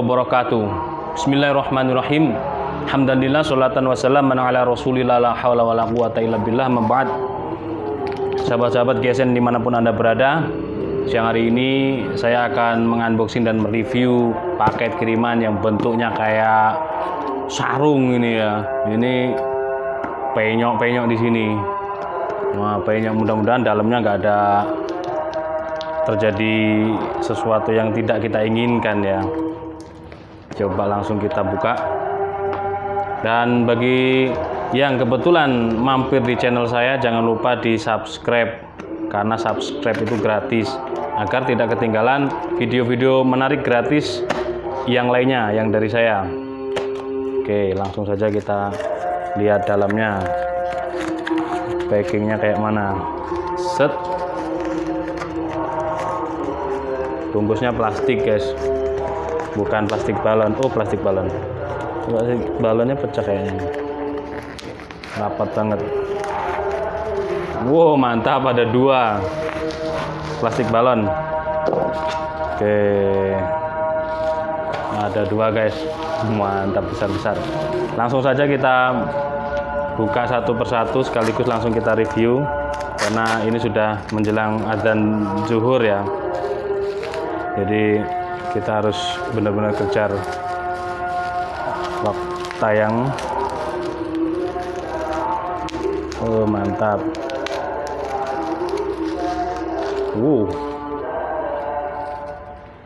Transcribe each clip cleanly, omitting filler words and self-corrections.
wabarakatuh. Bismillahirrahmanirrahim. Alhamdulillah, sholatan wassalaman ala rasulillah, la hawla wa la quwata illa billah, mabad. Sahabat-sahabat GSN dimanapun Anda berada, siang hari ini saya akan mengunboxing dan mereview paket kiriman yang bentuknya kayak sarung ini ya. Ini penyok-penyok di sini. Wah, penyok, mudah-mudahan dalamnya nggak ada terjadi sesuatu yang tidak kita inginkan ya. Coba langsung kita buka. Dan bagi yang kebetulan mampir di channel saya, jangan lupa di subscribe, karena subscribe itu gratis, agar tidak ketinggalan video-video menarik gratis yang lainnya yang dari saya. Oke, langsung saja kita lihat dalamnya, packingnya kayak mana. Set, bungkusnya plastik guys, bukan plastik balon. Oh, plastik balon. Balonnya pecah kayaknya, rapat banget. Wow, mantap, ada dua plastik balon. Oke, ada dua guys, mantap, besar-besar. Langsung saja kita buka satu persatu sekaligus langsung kita review, karena ini sudah menjelang azan zuhur ya, jadi kita harus benar-benar kejar waktu tayang. Oh, mantap.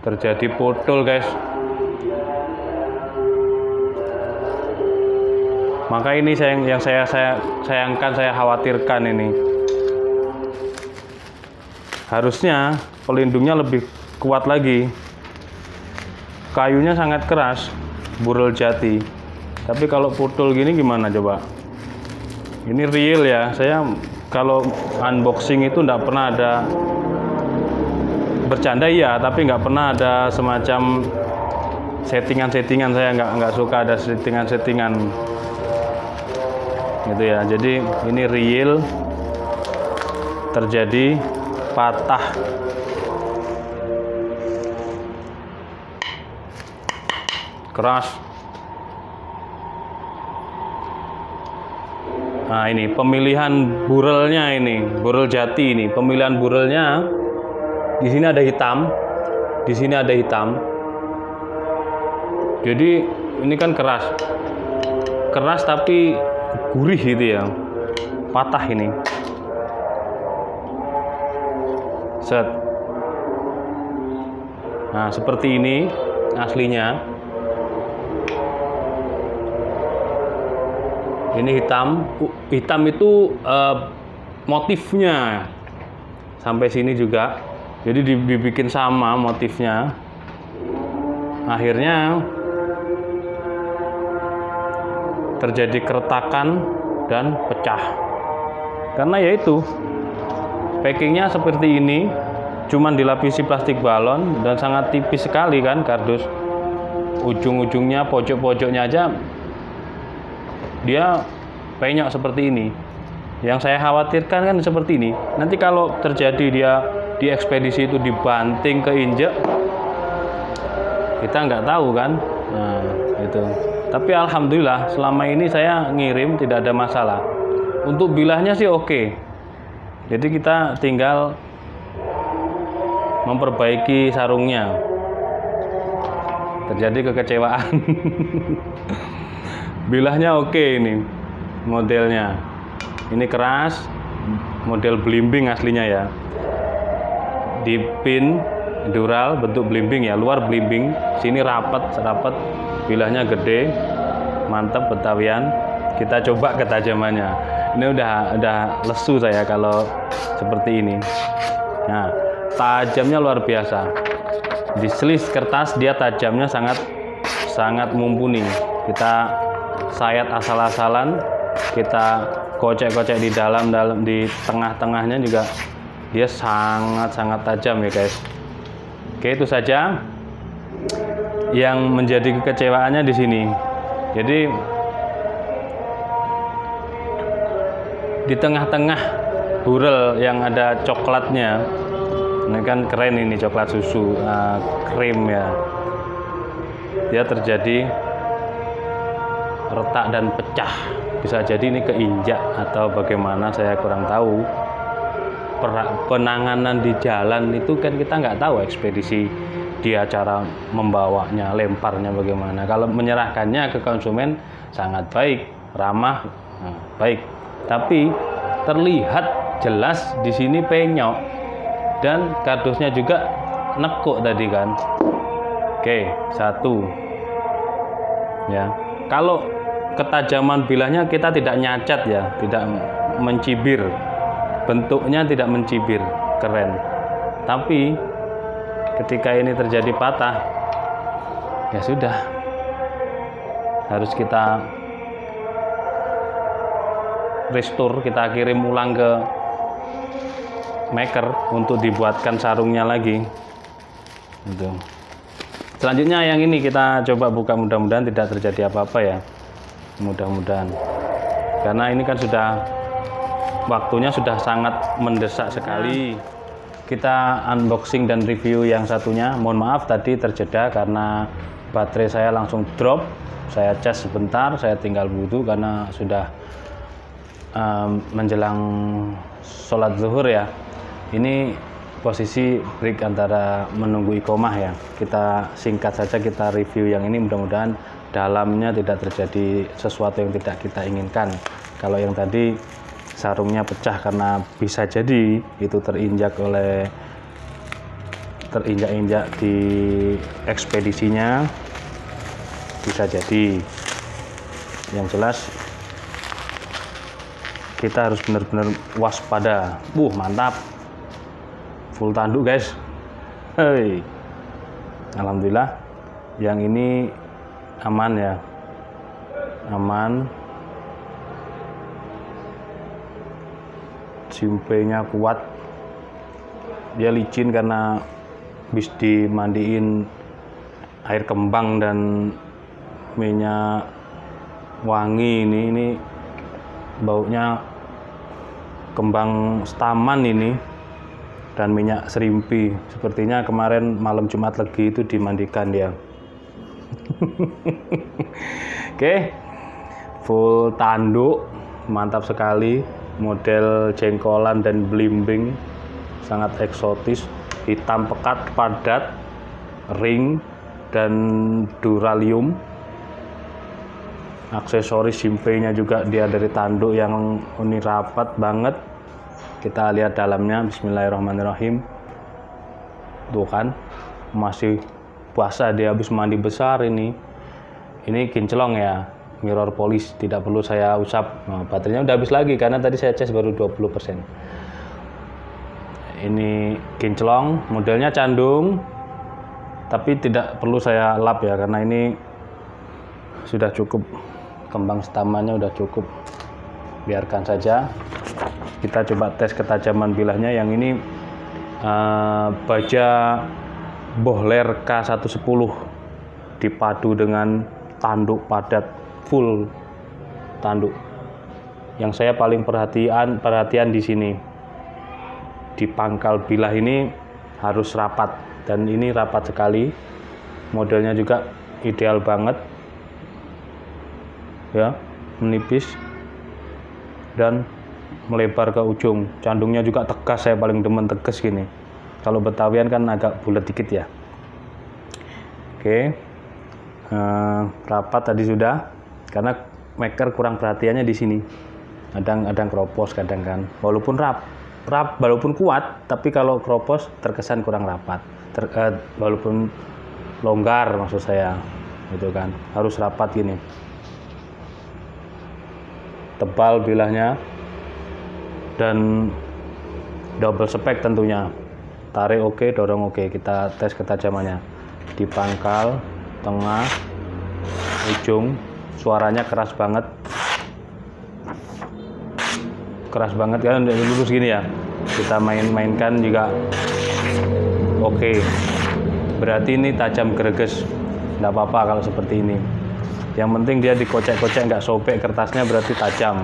Terjadi potol guys. Maka ini yang saya sayangkan, saya khawatirkan ini. Harusnya pelindungnya lebih kuat lagi. Kayunya sangat keras, burel jati. Tapi kalau putul gini gimana coba? Ini real ya. Saya kalau unboxing itu nggak pernah ada bercanda ya, tapi nggak pernah ada semacam settingan-settingan. Saya nggak suka ada settingan-settingan gitu ya. Jadi ini real terjadi patah. Keras. Nah, ini pemilihan burelnya, ini burel jati. Ini pemilihan burelnya. Di sini ada hitam, di sini ada hitam. Jadi ini kan keras, keras tapi gurih gitu ya. Patah ini. Set. Nah, seperti ini aslinya. Ini hitam, hitam itu motifnya sampai sini juga, jadi dibikin sama motifnya. Akhirnya terjadi keretakan dan pecah, karena yaitu packingnya seperti ini, cuman dilapisi plastik balon dan sangat tipis sekali kan kardus. Ujung-ujungnya, pojok-pojoknya aja dia penyok seperti ini. Yang saya khawatirkan kan seperti ini. Nanti kalau terjadi dia di ekspedisi itu dibanting, keinjek, kita nggak tahu kan. Nah, itu. Tapi alhamdulillah selama ini saya ngirim tidak ada masalah. Untuk bilahnya sih oke. Jadi kita tinggal memperbaiki sarungnya. Terjadi kekecewaan. Bilahnya oke, ini modelnya. Ini keras, model belimbing aslinya ya. Dipin dural bentuk belimbing ya, luar belimbing, sini rapat, bilahnya gede, mantap Betawian. Kita coba ketajamannya. Ini udah lesu saya kalau seperti ini. Nah, tajamnya luar biasa. Di selis kertas dia tajamnya sangat mumpuni. Kita sayat asal-asalan, kita kocek-kocek di dalam di tengah-tengahnya juga dia sangat tajam ya guys. Oke, itu saja yang menjadi kekecewaannya di sini. Jadi di tengah-tengah burel yang ada coklatnya, ini kan keren ini, coklat susu krim ya. dia terjadi retak dan pecah. Bisa jadi ini keinjak atau bagaimana, saya kurang tahu. Penanganan di jalan itu kan kita nggak tahu ekspedisi dia cara membawanya, lemparnya bagaimana. Kalau menyerahkannya ke konsumen sangat baik, ramah, baik. Tapi terlihat jelas di sini penyok dan kardusnya juga nekuk tadi kan. Oke, satu. Ya, kalau ketajaman bilahnya kita tidak nyacat ya, tidak mencibir. Bentuknya tidak mencibir, keren. Tapi ketika ini terjadi patah, ya sudah, harus kita restore, kita kirim ulang ke maker untuk dibuatkan sarungnya lagi. Gitu. Selanjutnya yang ini kita coba buka, mudah-mudahan tidak terjadi apa-apa ya, mudah-mudahan, karena ini kan sudah waktunya sudah sangat mendesak sekali. Kita unboxing dan review yang satunya. Mohon maaf tadi terjeda karena baterai saya langsung drop. Saya cas sebentar, saya tinggal wudhu karena sudah menjelang sholat zuhur ya. Ini posisi break antara menunggu iqomah ya. Kita singkat saja, kita review yang ini, mudah-mudahan dalamnya tidak terjadi sesuatu yang tidak kita inginkan. Kalau yang tadi sarungnya pecah karena bisa jadi itu terinjak-injak di ekspedisinya, bisa jadi. Yang jelas kita harus benar-benar waspada. Mantap, full tanduk guys. Hei, alhamdulillah yang ini aman ya, aman. Simpenya kuat, dia licin karena habis dimandiin air kembang dan minyak wangi. Ini baunya kembang staman ini dan minyak serimpi. Sepertinya kemarin malam Jumat Legi itu dimandikan dia. Oke, full tanduk, mantap sekali. Model jengkolan dan blimbing, sangat eksotis, hitam pekat, padat, ring dan duralium. Aksesoris simpenya juga dia dari tanduk yang ini rapat banget. Kita lihat dalamnya, bismillahirrahmanirrahim. Tuh kan, masih basah, dia habis mandi besar ini. Ini kinclong ya, mirror polish, tidak perlu saya usap. Baterainya udah habis lagi karena tadi saya cas baru 20%. Ini kinclong, modelnya candung, tapi tidak perlu saya lap ya karena ini sudah cukup, kembang stamannya udah cukup, biarkan saja. Kita coba tes ketajaman bilahnya. Yang ini baja Bohler K110 dipadu dengan tanduk padat full tanduk. Yang saya paling perhatian di sini, di pangkal bilah ini harus rapat, dan ini rapat sekali. Modelnya juga ideal banget ya, menipis dan melebar ke ujung. Candungnya juga tegas, saya paling demen tegas gini. Kalau Betawian kan agak bulat dikit ya. Oke, rapat tadi sudah. Karena maker kurang perhatiannya di sini, kadang keropos, kadang kan, walaupun walaupun kuat, tapi kalau keropos terkesan kurang rapat, walaupun longgar maksud saya, gitu kan, harus rapat gini. Tebal bilahnya dan double spek tentunya. Tarik oke, dorong oke. Kita tes ketajamannya di pangkal, tengah, ujung. Suaranya keras banget kan, lurus gini ya. Kita mainkan juga oke. Berarti ini tajam greges, nggak apa-apa kalau seperti ini. Yang penting dia dikocek-kocek, nggak sobek kertasnya, berarti tajam.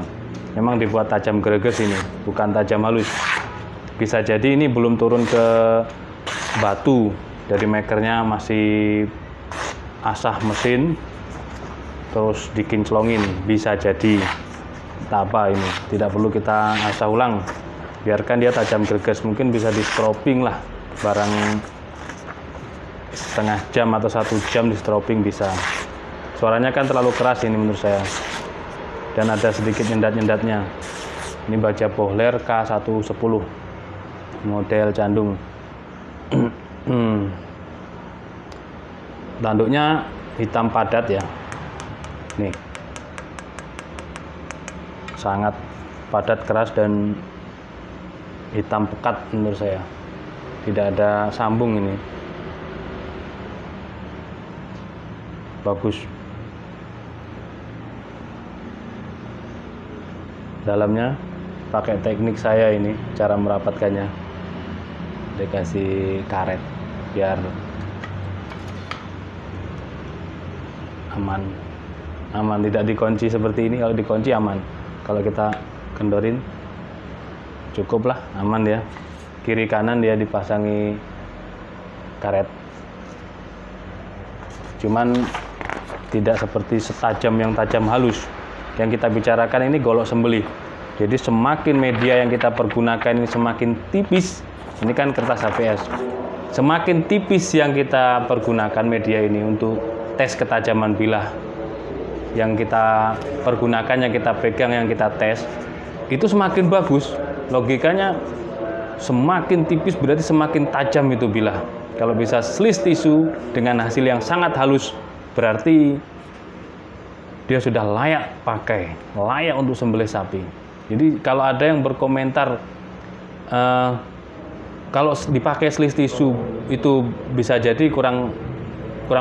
Memang dibuat tajam greges ini, bukan tajam halus. Bisa jadi ini belum turun ke batu, dari makernya masih asah mesin terus dikinclongin, bisa jadi. Tak apa, ini tidak perlu kita asah ulang, biarkan dia tajam greges. Mungkin bisa di stropping lah, barang setengah jam atau 1 jam di stropping bisa. Suaranya kan terlalu keras ini menurut saya, dan ada sedikit nyendat-nyendatnya. Ini baja Bohler K110 model Candung. Tanduknya hitam padat ya, nih sangat padat, keras, dan hitam pekat menurut saya. Tidak ada sambung, ini bagus. Dalamnya pakai teknik saya ini, cara merapatkannya dikasih karet biar aman, tidak dikunci seperti ini. Kalau dikunci aman, kalau kita kendorin cukuplah, aman ya. Kiri kanan dia dipasangi karet, cuman tidak seperti setajam yang tajam halus. Yang kita bicarakan ini golok sembelih. Jadi semakin media yang kita pergunakan ini semakin tipis. Ini kan kertas HVS. Semakin tipis yang kita pergunakan media ini untuk tes ketajaman bilah, yang kita pergunakan, yang kita pegang, yang kita tes, itu semakin bagus. Logikanya semakin tipis berarti semakin tajam itu bilah. Kalau bisa slice tisu dengan hasil yang sangat halus, berarti dia sudah layak pakai, layak untuk sembelih sapi. Jadi kalau ada yang berkomentar kalau dipakai slice tisu itu bisa jadi kurang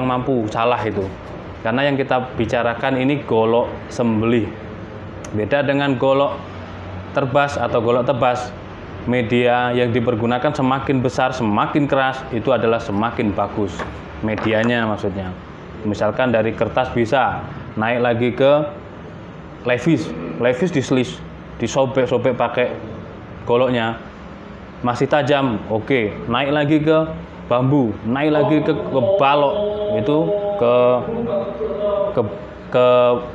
mampu, salah itu. Karena yang kita bicarakan ini golok sembelih. Beda dengan golok terbas atau golok tebas. Media yang dipergunakan semakin besar, semakin keras, itu adalah semakin bagus medianya maksudnya. Misalkan dari kertas bisa naik lagi ke levis diselis, disobek-sobek pakai goloknya, masih tajam, oke. Naik lagi ke bambu, naik lagi ke balok, itu ke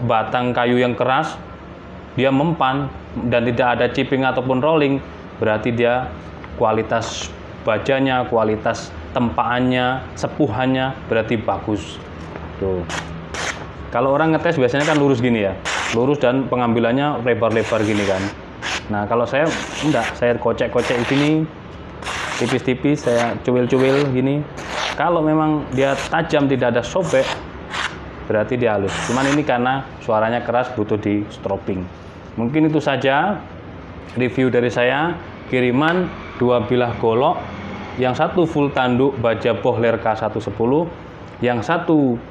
batang kayu yang keras, dia mempan dan tidak ada chipping ataupun rolling, berarti dia kualitas bajanya, kualitas tempaannya, sepuhannya berarti bagus. Tuh. Kalau orang ngetes biasanya kan lurus gini ya, lurus dan pengambilannya lebar-lebar gini kan. Nah kalau saya enggak, saya kocek-kocek gini, tipis-tipis, saya cuil-cuil gini. Kalau memang dia tajam, tidak ada sobek, berarti dia halus. Cuman ini karena suaranya keras, butuh di stropping. Mungkin itu saja review dari saya. Kiriman 2 bilah golok, yang satu full tanduk baja Bohler K110, yang satu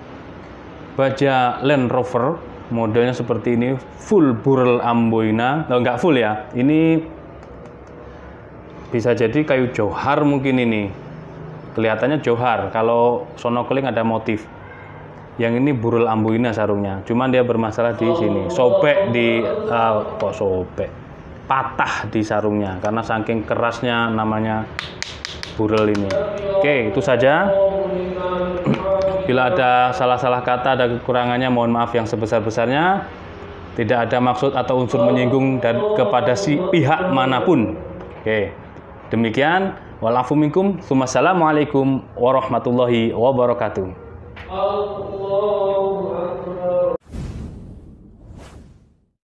baja Land Rover, modelnya seperti ini, full burel amboina. Enggak full ya, ini bisa jadi kayu johar mungkin ini. Kelihatannya johar, kalau sonokeling ada motif. Yang ini burel amboina sarungnya, cuman dia bermasalah di sini. Sobek di kok sobek? Patah di sarungnya karena saking kerasnya namanya burel ini. Oke, itu saja. Bila ada salah-salah kata, ada kekurangannya, mohon maaf yang sebesar-besarnya. Tidak ada maksud atau unsur menyinggung kepada si pihak manapun. Oke, demikian. Walafu minkum. Wassalamualaikum warahmatullahi wabarakatuh.